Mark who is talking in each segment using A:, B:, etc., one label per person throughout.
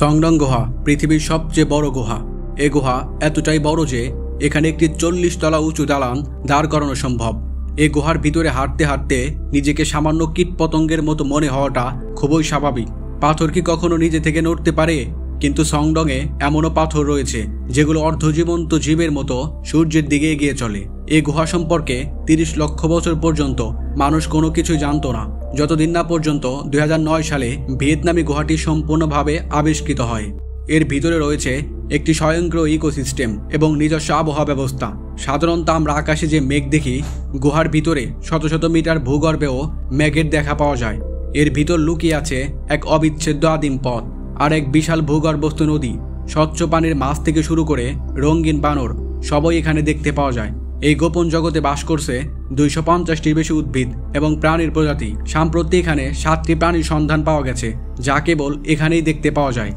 A: সংডং গুহা পৃথিবীর সবচেয়ে বড় গুহা। এ গুহা এতটাই বড় যে এখানে একটি 40 তলা উঁচু দালান দাঁড় করানো সম্ভব। এই গুহার ভিতরে হাঁটতে হাঁটতে নিজেকে সামান্য কীটপতঙ্গের মতো মনে হওয়াটা খুবই স্বাভাবিক। পাথর কি কখনো নিজে থেকে নড়তে পারে? কিন্তু সংডংয়ে এমনও পাথর রয়েছে যেগুলো অর্ধজীবন্ত জীবের মতো সূর্যের দিকে এগিয়ে চলে। এই গুহা সম্পর্কে 30 লক্ষ বছর পর্যন্ত মানুষ কোনো কিছুই জানত না, যতদিন না পর্যন্ত 2009 সালে ভিয়েতনামি গুহাটি সম্পূর্ণভাবে আবিষ্কৃত হয়। এর ভিতরে রয়েছে একটি স্বয়ংক্রিয় ইকোসিস্টেম এবং নিজস্ব আবহাওয়া ব্যবস্থা। সাধারণত আমরা আকাশে যে মেঘ দেখি, গুহার ভিতরে শত শত মিটার ভূগর্ভেও মেঘের দেখা পাওয়া যায়। এর ভিতর লুকিয়ে আছে এক অবিচ্ছেদ্য আদিম পথ আর এক বিশাল ভূগর্ভস্থ নদী। স্বচ্ছ পানির মাছ থেকে শুরু করে রঙিন বানর সবই এখানে দেখতে পাওয়া যায়। এই গোপন জগতে বাস করছে 250টির বেশি উদ্ভিদ এবং প্রাণীর প্রজাতি। সাম্প্রতি এখানে 7টি প্রাণীর সন্ধান পাওয়া গেছে, যা কেবল এখানেই দেখতে পাওয়া যায়।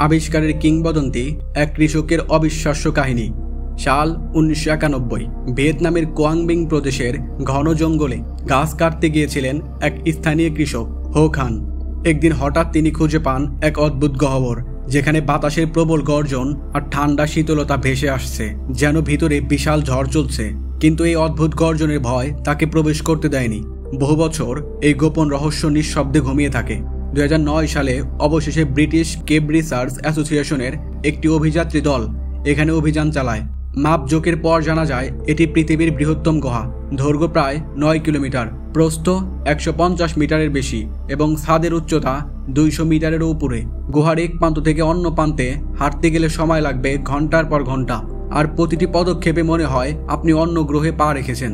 A: আবিষ্কারের কিংবদন্তি এক কৃষকের অবিশ্বাস্য কাহিনী। সাল 1991, ভিয়েতনামের কোয়াংবিং প্রদেশের ঘন জঙ্গলে গাছ কাটতে গিয়েছিলেন এক স্থানীয় কৃষক হো খান। একদিন হঠাৎ তিনি খুঁজে পান এক অদ্ভুত গহ্বর, যেখানে বাতাসের প্রবল গর্জন আর ঠান্ডা শীতলতা ভেসে আসছে, যেন ভিতরে বিশাল ঝড় চলছে। কিন্তু এই অদ্ভুত গর্জনের ভয় তাকে প্রবেশ করতে দেয়নি। বহু বছর এই গোপন রহস্য নিঃশব্দে ঘুমিয়ে থাকে। 2009 সালে অবশেষে ব্রিটিশ কেভ রিসার্চ অ্যাসোসিয়েশনের একটি অভিযাত্রী দল এখানে অভিযান চালায়। মাপজোকের পর জানা যায় এটি পৃথিবীর বৃহত্তম গুহা। দৈর্ঘ্য প্রায় 9 কিলোমিটার, প্রস্থ 150 মিটারের বেশি এবং ছাদের উচ্চতা 200 মিটারেরও উপরে। গুহার এক প্রান্ত থেকে অন্য প্রান্তে হাঁটতে গেলে সময় লাগবে ঘন্টার পর ঘন্টা, আর প্রতিটি পদক্ষেপে মনে হয় আপনি অন্য গ্রহে পা রেখেছেন।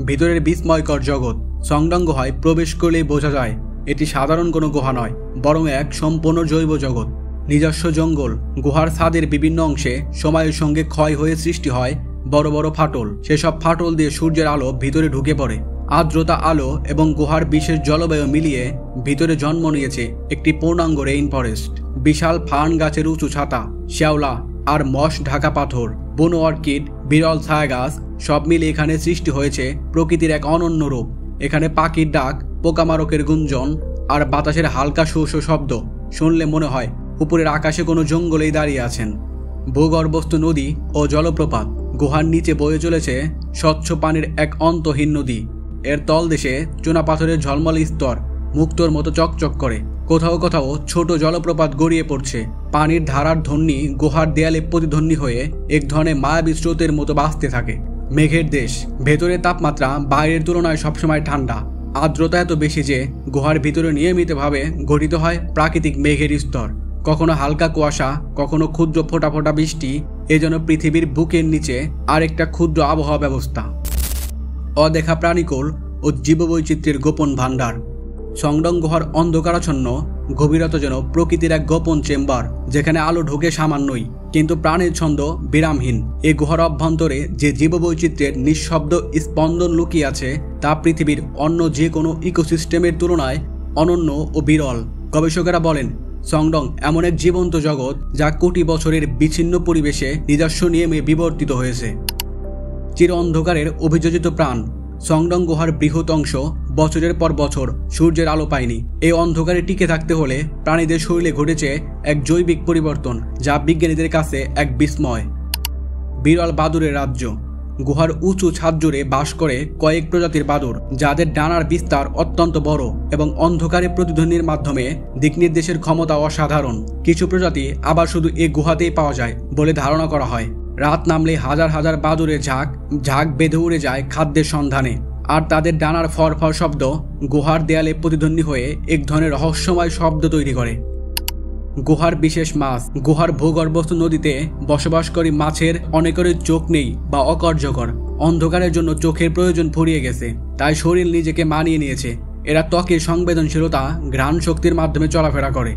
A: ভিতরের বিস্ময়কর জগৎ। সংডং গুহায় প্রবেশ করলেই বোঝা যায় এটি সাধারণ কোনো গুহা নয়, বরং এক সম্পূর্ণ জৈব জগৎ। নিজস্ব জঙ্গল। গুহার ছাদের বিভিন্ন অংশে সময়ের সঙ্গে ক্ষয় হয়ে সৃষ্টি হয় বড় বড় ফাটল। সেসব ফাটল দিয়ে সূর্যের আলো ভিতরে ঢুকে পড়ে। আর্দ্রতা, আলো এবং গুহার বিশেষ জলবায়ু মিলিয়ে ভিতরে জন্ম নিয়েছে একটি পূর্ণাঙ্গ রেইন ফরেস্ট। বিশাল ফার্ন গাছের উঁচু ছাতা, শ্যাওলা আর মশ ঢাকা পাথর, বন অর্কিড, বিরল ছায়া গাছ সব মিলে এখানে সৃষ্টি হয়েছে প্রকৃতির এক অনন্য রূপ। এখানে পাখির ডাক, পোকামারকের গুঞ্জন আর বাতাসের হালকা শো শো শব্দ শুনলে মনে হয় উপরের আকাশে কোনো জঙ্গলেই দাঁড়িয়ে আছেন। ভূগর্ভস্থ নদী ও জলপ্রপাত। গুহার নিচে বয়ে চলেছে স্বচ্ছ পানির এক অন্তহীন নদী। এর তলদেশে চুনাপাথরের ঝলমলে স্তর মুক্তোর মতো চকচক করে। কোথাও কোথাও ছোট জলপ্রপাত গড়িয়ে পড়ছে। পানির ধারার ধ্বনি গুহার দেয়ালে প্রতিধ্বনি হয়ে এক ধরনের মায়াবী স্রোতের মতো বাজতে থাকে। মেঘের দেশ। ভেতরের তাপমাত্রা বাইরের তুলনায় সবসময় ঠান্ডা। আর্দ্রতা এত বেশি যে গুহার ভিতরে নিয়মিতভাবে গঠিত হয় প্রাকৃতিক মেঘের স্তর। কখনো হালকা কুয়াশা, কখনো ক্ষুদ্র ফোঁটা ফোঁটা বৃষ্টি। এ যেন পৃথিবীর বুকের নিচে আরেকটা ক্ষুদ্র আবহাওয়া ব্যবস্থা। অদেখা প্রাণীকুল ও জীববৈচিত্র্যের গোপন ভাণ্ডার। সংডং গুহার অন্ধকারাচ্ছন্ন গভীরতা যেন প্রকৃতির এক গোপন চেম্বার, যেখানে আলো ঢোকে সামান্যই, কিন্তু প্রাণের ছন্দ বিরামহীন। এই গুহার অভ্যন্তরে যে জীববৈচিত্র্যের নিঃশব্দ স্পন্দন লুকিয়ে আছে তা পৃথিবীর অন্য যে কোনো ইকোসিস্টেমের তুলনায় অনন্য ও বিরল। গবেষকেরা বলেন সংডং এমন এক জীবন্ত জগৎ যা কোটি বছরের বিচ্ছিন্ন পরিবেশে নিজস্ব নিয়মে বিবর্তিত হয়েছে। চির অন্ধকারের অভিযোজিত প্রাণ। সংডং গুহার বৃহৎ অংশ বছরের পর বছর সূর্যের আলো পায়নি। এই অন্ধকারে টিকে থাকতে হলে প্রাণীদের শরীরে ঘটেছে এক জৈবিক পরিবর্তন, যা বিজ্ঞানীদের কাছে এক বিস্ময়। বিরল বাদুড়ের রাজ্য। গুহার উঁচু ছাদ জুড়ে বাস করে কয়েক প্রজাতির বাদুড়, যাদের ডানার বিস্তার অত্যন্ত বড় এবং অন্ধকারে প্রতিধ্বনির মাধ্যমে দিকনির্দেশের ক্ষমতা অসাধারণ। কিছু প্রজাতি আবার শুধু এই গুহাতেই পাওয়া যায় বলে ধারণা করা হয়। রাত নামলে হাজার হাজার বাদুড়ের ঝাঁক বেঁধে উড়ে যায় খাদ্যের সন্ধানে, আর তাদের ডানার ফরফর শব্দ গুহার দেয়ালে প্রতিধ্বনি হয়ে এক ধরনের রহস্যময় শব্দ তৈরি করে। গুহার বিশেষ মাছ। গুহার ভূগর্ভস্থ নদীতে বসবাসকারী মাছের অনেকেরই চোখ নেই বা অকার্যকর। অন্ধকারের জন্য চোখের প্রয়োজন ফুরিয়ে গেছে, তাই শরীর নিজেকে মানিয়ে নিয়েছে। এরা ত্বকের সংবেদনশীলতা, ঘ্রাণ শক্তির মাধ্যমে চলাফেরা করে।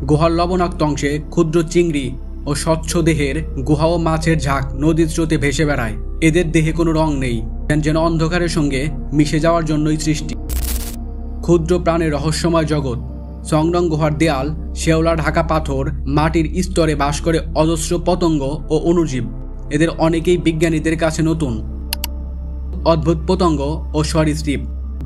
A: গুহার লবণাক্ত অংশে ক্ষুদ্র চিংড়ি ও স্বচ্ছ দেহের গুহা ও মাছের ঝাঁক নদীর স্রোতে ভেসে বেড়ায়। এদের দেহে কোনো রং নেই, যেন অন্ধকারের সঙ্গে মিশে যাওয়ার জন্যই সৃষ্টি। ক্ষুদ্র প্রাণের রহস্যময় জগৎ। সংডং গুহার দেয়াল শেওলা ঢাকা পাথর, মাটির স্তরে বাস করে অজস্র পতঙ্গ ও অণুজীব। এদের অনেকেই বিজ্ঞানীদের কাছে নতুন। অদ্ভুত পতঙ্গ ও সরীসৃপ।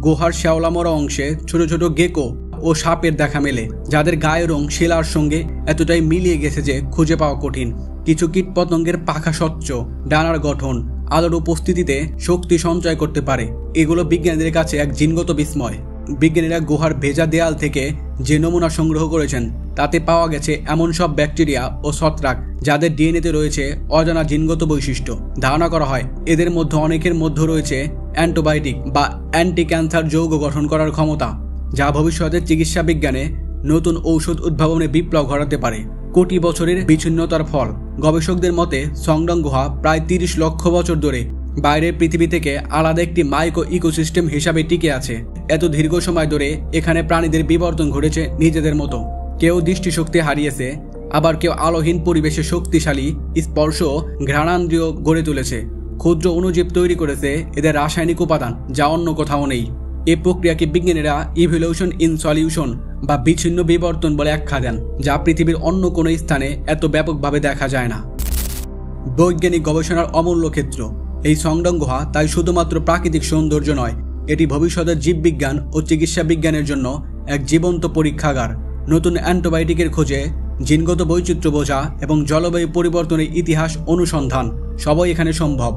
A: গুহার শ্যাওলামরা অংশে ছোট ছোট গেকো ও সাপের দেখা মেলে, যাদের গায়ের রং শিলার সঙ্গে এতটাই মিলিয়ে গেছে যে খুঁজে পাওয়া কঠিন। কিছু কীটপতঙ্গের পাখা স্বচ্ছ, ডানার গঠন আলোর উপস্থিতিতে শক্তি সঞ্চয় করতে পারে। এগুলো বিজ্ঞানীদের কাছে এক জিনগত বিস্ময়। বিজ্ঞানীরা গুহার ভেজা দেয়াল থেকে যে নমুনা সংগ্রহ করেছেন তাতে পাওয়া গেছে এমন সব ব্যাকটেরিয়া ও ছত্রাক যাদের ডিএনএতে রয়েছে অজানা জিনগত বৈশিষ্ট্য। ধারণা করা হয় এদের মধ্যে অনেকের মধ্যে রয়েছে অ্যান্টিবায়োটিক বা অ্যান্টি ক্যান্সার যৌগ গঠন করার ক্ষমতা, যা ভবিষ্যতের চিকিৎসা বিজ্ঞানে নতুন ঔষধ উদ্ভাবনে বিপ্লব ঘটাতে পারে। কোটি বছরের বিচ্ছিন্নতার ফল। গবেষকদের মতে সংডং গুহা প্রায় 30 লক্ষ বছর ধরে বাইরের পৃথিবী থেকে আলাদা একটি মাইক্রো ইকোসিস্টেম হিসাবে টিকে আছে। এত দীর্ঘ সময় ধরে এখানে প্রাণীদের বিবর্তন ঘটেছে নিজেদের মতো। কেউ দৃষ্টিশক্তি হারিয়েছে, আবার কেউ আলোহীন পরিবেশে শক্তিশালী স্পর্শ ঘ্রাণান্দ্রিয় গড়ে তুলেছে। ক্ষুদ্র অণুজীব তৈরি করেছে এদের রাসায়নিক উপাদান, যা অন্য কোথাও নেই। এই প্রক্রিয়াকে বিজ্ঞানীরা ইভলিউশন ইন সলিউশন বা বিচ্ছিন্ন বিবর্তন বলে আখ্যা দেন, যা পৃথিবীর অন্য কোনো স্থানে এত ব্যাপকভাবে দেখা যায় না। বৈজ্ঞানিক গবেষণার অমূল্য ক্ষেত্র। এই সংডং গুহা তাই শুধুমাত্র প্রাকৃতিক সৌন্দর্য নয়, এটি ভবিষ্যতের জীববিজ্ঞান ও চিকিৎসা বিজ্ঞানের জন্য এক জীবন্ত পরীক্ষাগার। নতুন অ্যান্টিবায়োটিকের খোঁজে, জিনগত বৈচিত্র্য বোঝা এবং জলবায়ু পরিবর্তনের ইতিহাস অনুসন্ধান সবই এখানে সম্ভব।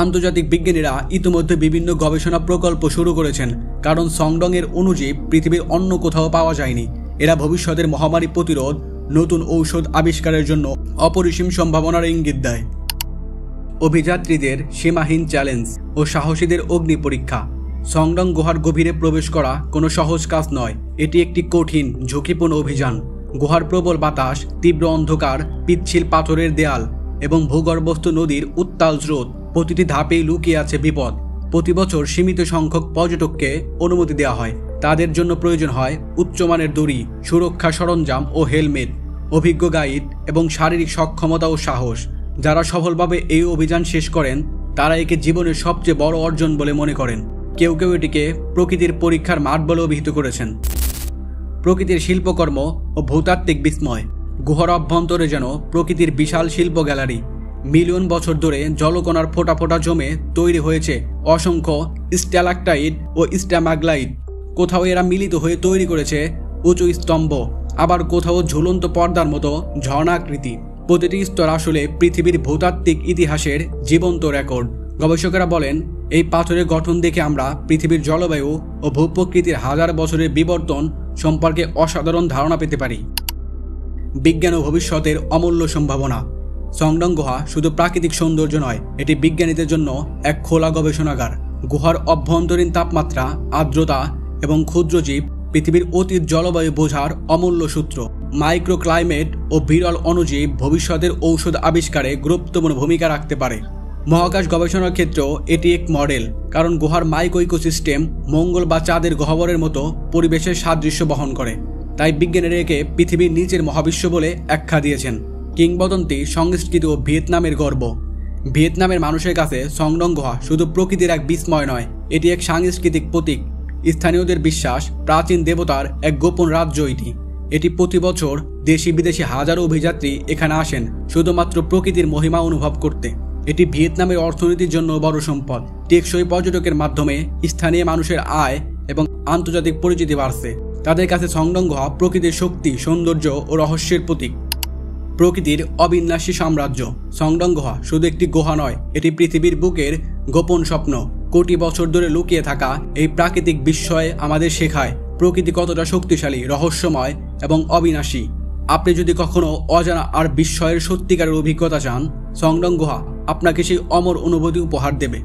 A: আন্তর্জাতিক বিজ্ঞানীরা ইতিমধ্যে বিভিন্ন গবেষণা প্রকল্প শুরু করেছেন, কারণ সংডং এর অণুজীব পৃথিবীর অন্য কোথাও পাওয়া যায়নি। এরা ভবিষ্যতের মহামারী প্রতিরোধ, নতুন ঔষধ আবিষ্কারের জন্য অপরিসীম সম্ভাবনার ইঙ্গিত দেয়। অভিযাত্রীদের সীমাহীন চ্যালেঞ্জ ও সাহসীদের অগ্নি পরীক্ষা। সংডং গুহার গভীরে প্রবেশ করা কোনো সহজ কাজ নয়। এটি একটি কঠিন, ঝুঁকিপূর্ণ অভিযান। গুহার প্রবল বাতাস, তীব্র অন্ধকার, পিচ্ছিল পাথরের দেয়াল এবং ভূগর্ভস্থ নদীর উত্তাল স্রোত, প্রতিটি ধাপেই লুকিয়ে আছে বিপদ। প্রতি বছর সীমিত সংখ্যক পর্যটককে অনুমতি দেওয়া হয়। তাদের জন্য প্রয়োজন হয় উচ্চমানের দড়ি, সুরক্ষা সরঞ্জাম ও হেলমেট, অভিজ্ঞ গাইড এবং শারীরিক সক্ষমতা ও সাহস। যারা সফলভাবে এই অভিযান শেষ করেন তারা একে জীবনের সবচেয়ে বড় অর্জন বলে মনে করেন। কেউ কেউ এটিকে প্রকৃতির পরীক্ষার মাঠ বলে অভিহিত করেছেন। প্রকৃতির শিল্পকর্ম ও ভূতাত্ত্বিক বিস্ময়। গুহার অভ্যন্তরে যেন প্রকৃতির বিশাল শিল্প গ্যালারি। মিলিয়ন বছর ধরে জলকণার ফোঁটা ফোঁটা জমে তৈরি হয়েছে অসংখ্য স্ট্যালাকটাইট ও স্ট্যামাগলাইট। কোথাও এরা মিলিত হয়ে তৈরি করেছে উঁচু স্তম্ভ, আবার কোথাও ঝুলন্ত পর্দার মতো ঝর্ণাকৃতি। প্রতিটি স্তর আসলে পৃথিবীর ভূতাত্ত্বিক ইতিহাসের জীবন্ত রেকর্ড। গবেষকেরা বলেন এই পাথরের গঠন দেখে আমরা পৃথিবীর জলবায়ু ও ভূপ্রকৃতির হাজার বছরের বিবর্তন সম্পর্কে অসাধারণ ধারণা পেতে পারি। বিজ্ঞান ও ভবিষ্যতের অমূল্য সম্ভাবনা। সংডং গুহা শুধু প্রাকৃতিক সৌন্দর্য নয়, এটি বিজ্ঞানীদের জন্য এক খোলা গবেষণাগার। গুহার অভ্যন্তরীণ তাপমাত্রা, আর্দ্রতা এবং ক্ষুদ্রজীব পৃথিবীর অতীত জলবায়ু বোঝার অমূল্য সূত্র। মাইক্রো ক্লাইমেট ও বিরল অণুজীব ভবিষ্যতের ঔষধ আবিষ্কারে গুরুত্বপূর্ণ ভূমিকা রাখতে পারে। মহাকাশ গবেষণার ক্ষেত্রেও এটি এক মডেল, কারণ গুহার মাইক্রো ইকোসিস্টেম মঙ্গল বা চাঁদের গহ্বরের মতো পরিবেশের সাদৃশ্য বহন করে। তাই বিজ্ঞানীরা একে পৃথিবীর নিচের মহাবিশ্ব বলে আখ্যা দিয়েছেন। কিংবদন্তি, সংস্কৃতি ও ভিয়েতনামের গর্ব। ভিয়েতনামের মানুষের কাছে সংডং গুহা শুধু প্রকৃতির এক বিস্ময় নয়, এটি এক সাংস্কৃতিক প্রতীক। স্থানীয়দের বিশ্বাস প্রাচীন দেবতার এক গোপন রাজ্য এটি। এটি প্রতি বছর দেশি বিদেশি হাজারো অভিযাত্রী এখানে আসেন শুধুমাত্র প্রকৃতির মহিমা অনুভব করতে। এটি ভিয়েতনামের অর্থনীতির জন্য বড় সম্পদ। টেকসই পর্যটকের মাধ্যমে স্থানীয় মানুষের আয় এবং আন্তর্জাতিক পরিচিতি বাড়ছে। তাদের কাছে সংডং গুহা প্রকৃতির শক্তি, সৌন্দর্য ও রহস্যের প্রতীক। প্রকৃতির অবিনাশী সাম্রাজ্য। সংডং গুহা শুধু একটি গুহা নয়, এটি পৃথিবীর বুকের গোপন স্বপ্ন। কোটি বছর ধরে লুকিয়ে থাকা এই প্রাকৃতিক বিস্ময় আমাদের শেখায় প্রকৃতি কতটা শক্তিশালী, রহস্যময় এবং অবিনাশী। আপনি যদি কখনো অজানা আর বিস্ময়ের সত্যিকারের অভিজ্ঞতা চান, সংডং গুহা আপনাকে সেই অমর অনুভূতি উপহার দেবে।